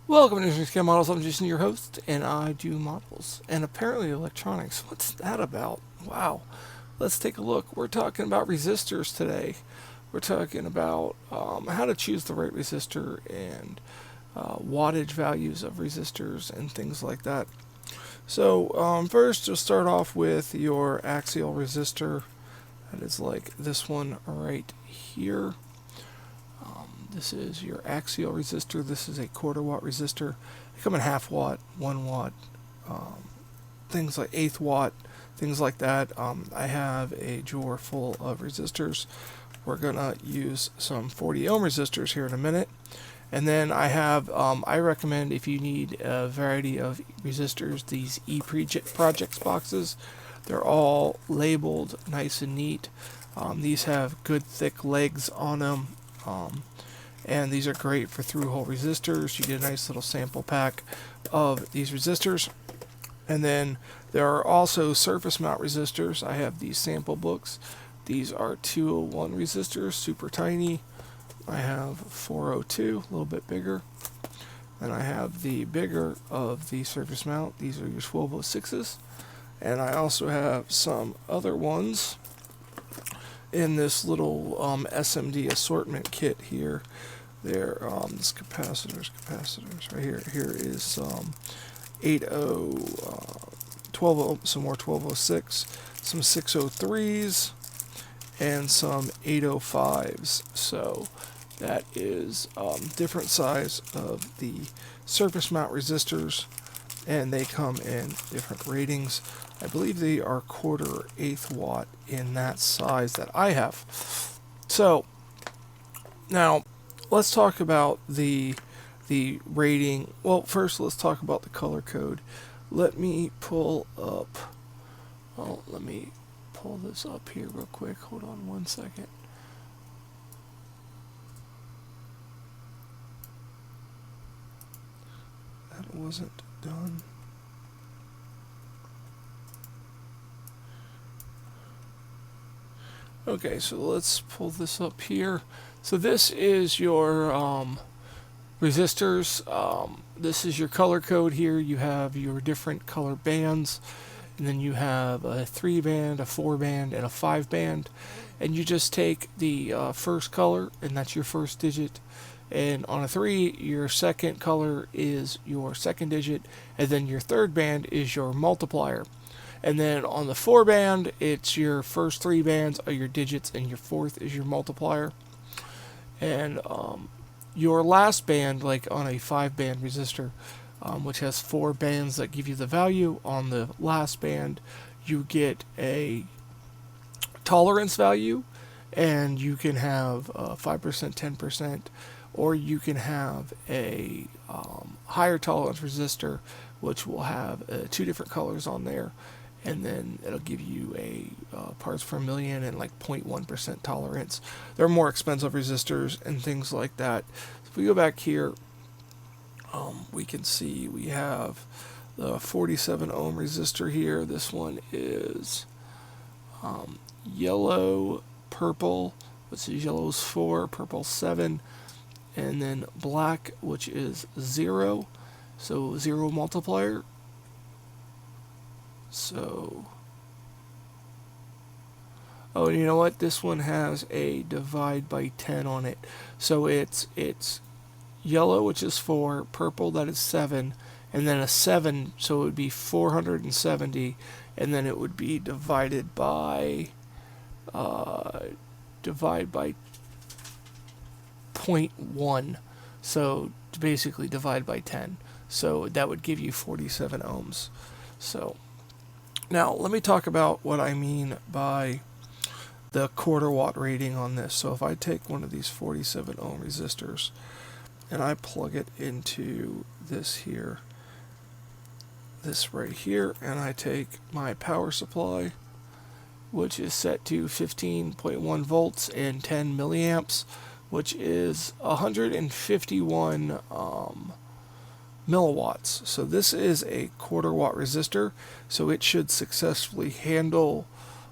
Welcome to Infini Models. I'm Jason, your host, and I do models and apparently electronics. What's that about? Wow. Let's take a look. We're talking about resistors today. We're talking about how to choose the right resistor and wattage values of resistors and things like that. So first, we'll start off with your axial resistor. That is like this one right here. This is your axial resistor. This is a quarter watt resistor. They come in half watt, 1 watt, things like eighth watt, things like that. I have a drawer full of resistors. We're gonna use some 40 ohm resistors here in a minute. And then I have, I recommend if you need a variety of resistors, these E-Projects boxes. They're all labeled nice and neat. These have good thick legs on them. And these are great for through-hole resistors. You get a nice little sample pack of these resistors. And then there are also surface mount resistors. I have these sample books. These are 201 resistors, super tiny. I have 402, a little bit bigger. And I have the bigger of the surface mount. These are your 1206s. And I also have some other ones in this little SMD assortment kit here. There, this capacitors right here. Here is some 12, some more 1206, some 603s, and some 805s. So that is different size of the surface mount resistors, and they come in different ratings. I believe they are quarter or eighth watt in that size that I have. So now let's talk about the rating. Well, first let's talk about the color code. Let me pull this up here real quick. Hold on one second. That wasn't done. Okay, so let's pull this up here. So this is your resistors. This is your color code here. You have your different color bands, and then you have a 3-band, a 4-band, and a 5-band. And you just take the first color, and that's your first digit. And on a 3, your second color is your second digit, and then your third band is your multiplier. And then on the 4-band, it's your first 3 bands are your digits, and your fourth is your multiplier. And your last band, like on a 5-band resistor, which has 4 bands that give you the value, on the last band, you get a tolerance value, and you can have 5%, 10%, or you can have a higher tolerance resistor, which will have 2 different colors on there. And then it'll give you a parts per million and like 0.1% tolerance. There are more expensive resistors and things like that. If we go back here, we can see we have the 47 ohm resistor here. This one is yellow, purple, which is yellow is 4, purple 7, and then black, which is 0, so 0 multiplier. So, oh, and you know what? This one has a divide by 10 on it. So it's yellow, which is 4, purple, that is 7, and then a 7, so it would be 470, and then it would be divided by 0.1. So basically divide by 10. So that would give you 47 ohms. So now, let me talk about what I mean by the quarter watt rating on this. So if I take one of these 47 ohm resistors and I plug it into this here, this right here, and I take my power supply, which is set to 15.1 volts and 10 milliamps, which is 151 milliwatts. So this is a quarter watt resistor, so it should successfully handle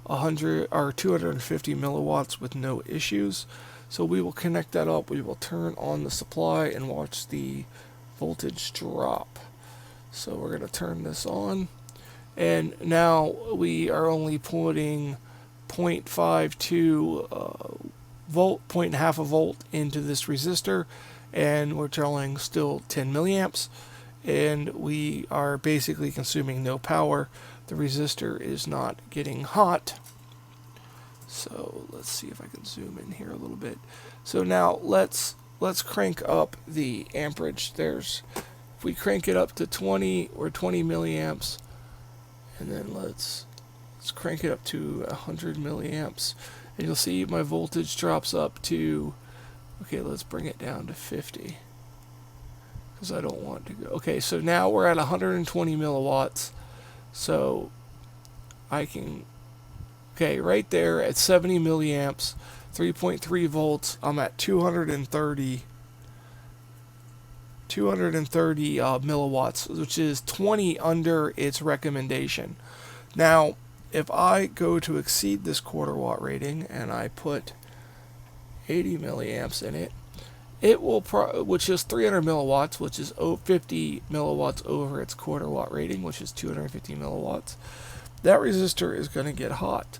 100 or 250 milliwatts with no issues. So we will connect that up. We will turn on the supply and watch the voltage drop. So we're going to turn this on, and now we are only putting 0.52 volt, 0.5 a volt into this resistor, and we're telling still 10 milliamps, and we are basically consuming no power. The resistor is not getting hot. So let's see if I can zoom in here a little bit. So now let's crank up the amperage. If we crank it up to 20 or 20 milliamps, and then let's crank it up to 100 milliamps, and you'll see my voltage drops up to, okay, let's bring it down to 50, because I don't want to go. Okay, so now we're at 120 milliwatts, so I can, okay, right there at 70 milliamps, 3.3 volts, I'm at 230 milliwatts, which is 20 under its recommendation. Now, if I go to exceed this quarter watt rating and I put 80 milliamps in it, it will, which is 300 milliwatts, which is 50 milliwatts over its quarter watt rating, which is 250 milliwatts. That resistor is going to get hot.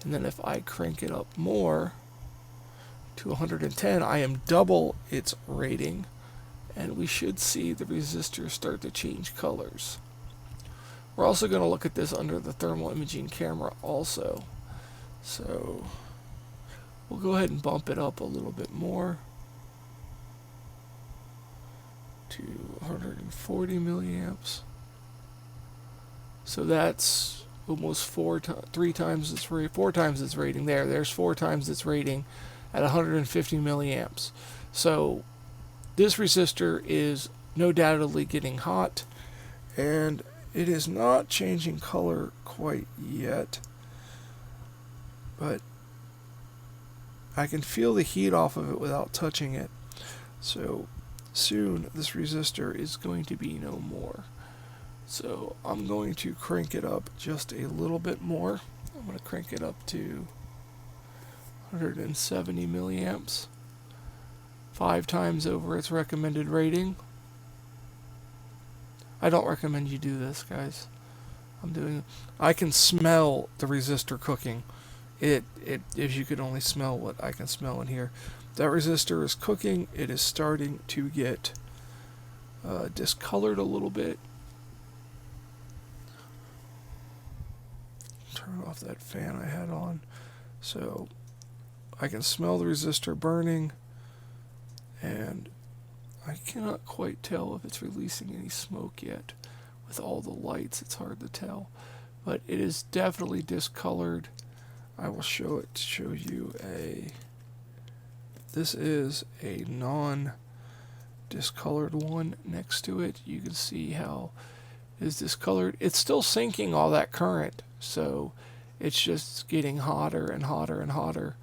And then if I crank it up more to 110, I am double its rating, and we should see the resistor start to change colors. We're also going to look at this under the thermal imaging camera also. So we'll go ahead and bump it up a little bit more to 140 milliamps. So that's almost 4 times its rating there. There's 4 times its rating at 150 milliamps. So this resistor is no doubtedly getting hot, and it is not changing color quite yet, but I can feel the heat off of it without touching it. So soon this resistor is going to be no more. So I'm going to crank it up just a little bit more. I'm going to crank it up to 170 milliamps, 5 times over its recommended rating. I don't recommend you do this, guys. I can smell the resistor cooking. If you could only smell what I can smell in here. That resistor is cooking. It is starting to get discolored a little bit. Turn off that fan I had on. So I can smell the resistor burning, and I cannot quite tell if it's releasing any smoke yet. With all the lights, it's hard to tell. But it is definitely discolored. I will show you this is a non-discolored one next to it. You can see how it is discolored. It's still sinking all that current, so it's just getting hotter and hotter and hotter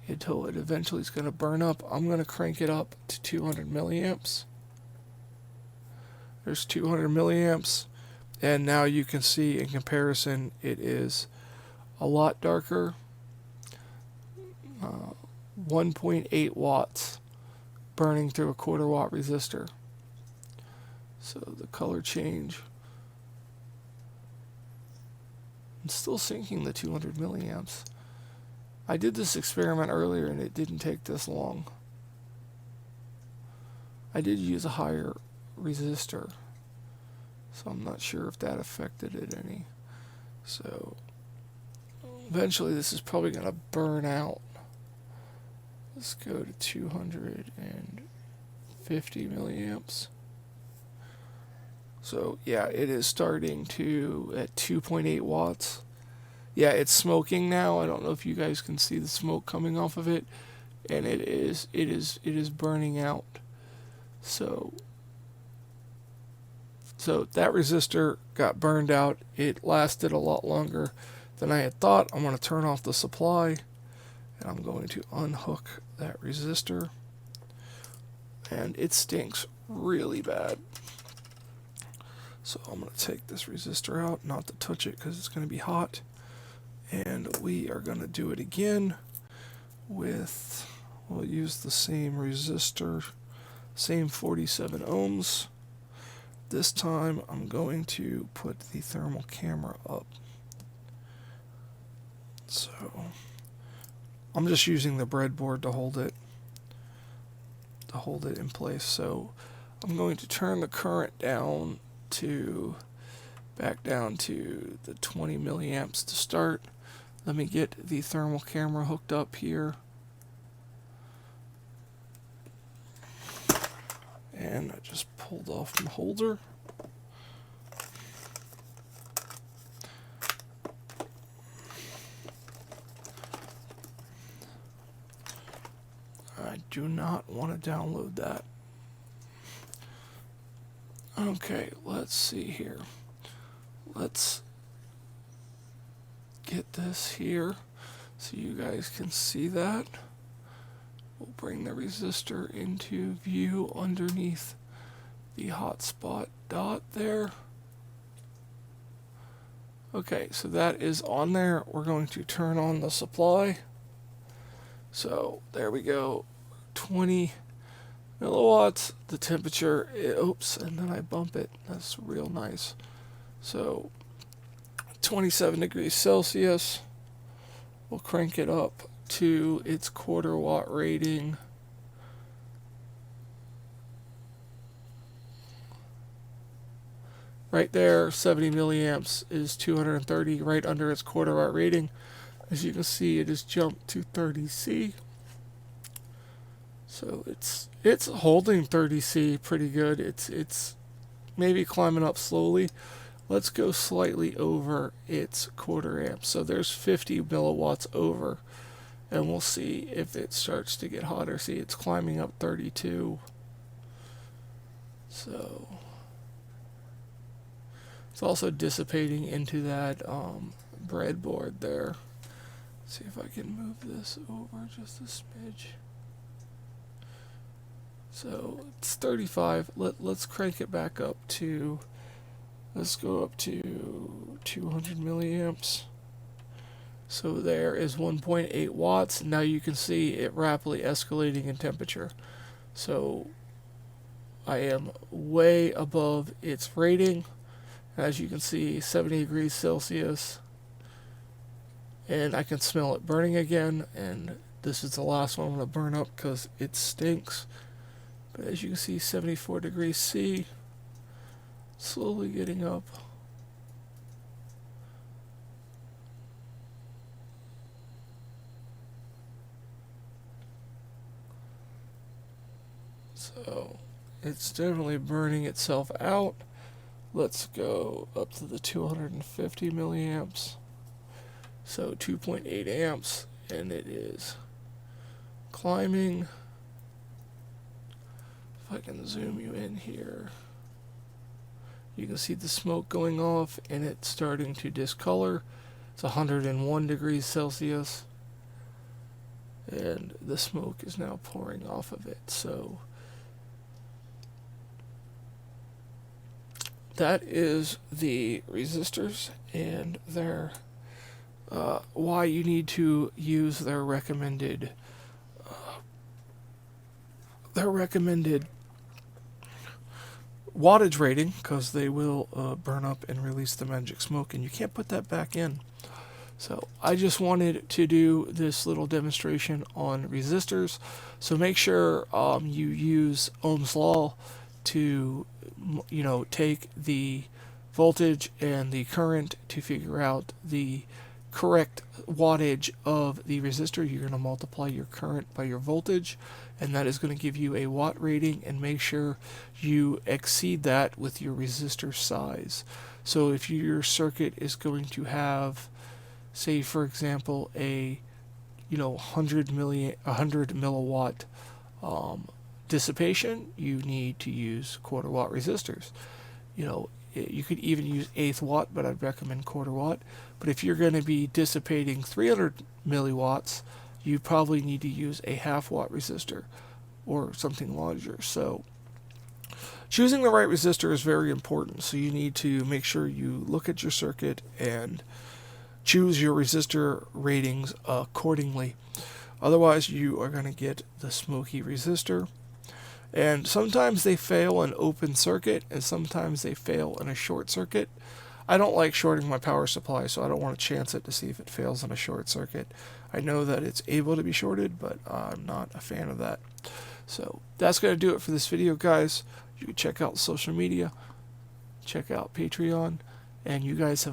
until it eventually is going to burn up. I'm going to crank it up to 200 milliamps. There's 200 milliamps, and now you can see in comparison it is a lot darker. 1.8 watts burning through a quarter watt resistor. So the color change, it's still sinking the 200 milliamps. I did this experiment earlier and it didn't take this long. I did use a higher resistor, so I'm not sure if that affected it any. So eventually this is probably going to burn out. Let's go to 250 milliamps. So yeah, it is starting to at 2.8 watts. Yeah, it's smoking now. I don't know if you guys can see the smoke coming off of it, and it is burning out. So that resistor got burned out. It lasted a lot longer than I had thought. I'm going to turn off the supply, and I'm going to unhook that resistor, and it stinks really bad. So I'm going to take this resistor out, not to touch it because it's going to be hot. And we are going to do it again with, we'll use the same resistor, same 47 ohms. This time I'm going to put the thermal camera up. So I'm just using the breadboard to hold it in place. So I'm going to turn the current down back down to the 20 milliamps to start. Let me get the thermal camera hooked up here. And I just pulled off the holder. I do not want to download that. Okay, let's see here. Let's get this here so you guys can see that. We'll bring the resistor into view underneath the hotspot dot there. Okay, so that is on there. We're going to turn on the supply. So there we go, 20 milliwatts. The temperature, oops, and then I bump it. That's real nice. So 27 degrees Celsius. We'll crank it up to its quarter watt rating. Right there, 70 milliamps is 230, right under its quarter watt rating. As you can see, it has jumped to 30C. So it's holding 30C pretty good. It's maybe climbing up slowly. Let's go slightly over its quarter amp. So there's 50 milliwatts over. And we'll see if it starts to get hotter. See, it's climbing up 32. So it's also dissipating into that breadboard there. Let's see if I can move this over just a smidge. So it's 35. Let's crank it back up to, let's go up to 200 milliamps. So there is 1.8 watts. Now you can see it rapidly escalating in temperature. So I am way above its rating. As you can see, 70 degrees Celsius. And I can smell it burning again. And this is the last one I'm going to burn up because it stinks. But as you can see, 74 degrees C. Slowly getting up. So it's definitely burning itself out. Let's go up to the 250 milliamps. So 2.8 amps, and it is climbing. If I can zoom you in here, you can see the smoke going off and it's starting to discolor. It's 101 degrees Celsius, and the smoke is now pouring off of it. So that is the resistors and their why you need to use their recommended wattage rating, because they will burn up and release the magic smoke, and you can't put that back in. So I just wanted to do this little demonstration on resistors. So make sure you use Ohm's law to take the voltage and the current to figure out the correct wattage of the resistor. You're going to multiply your current by your voltage, and that is going to give you a watt rating, and make sure you exceed that with your resistor size. So if your circuit is going to have, say for example, a 100 milliwatt dissipation, you need to use quarter watt resistors. You could even use eighth watt, but I'd recommend quarter watt. But if you're going to be dissipating 300 milliwatts, you probably need to use a half watt resistor or something larger. So choosing the right resistor is very important. So you need to make sure you look at your circuit and choose your resistor ratings accordingly. Otherwise, you are going to get the smoky resistor. And sometimes they fail in open circuit, and sometimes they fail in a short circuit. I don't like shorting my power supply, so I don't want to chance it to see if it fails in a short circuit. I know that it's able to be shorted, but I'm not a fan of that. So that's going to do it for this video, guys. You can check out social media, check out Patreon, and you guys have a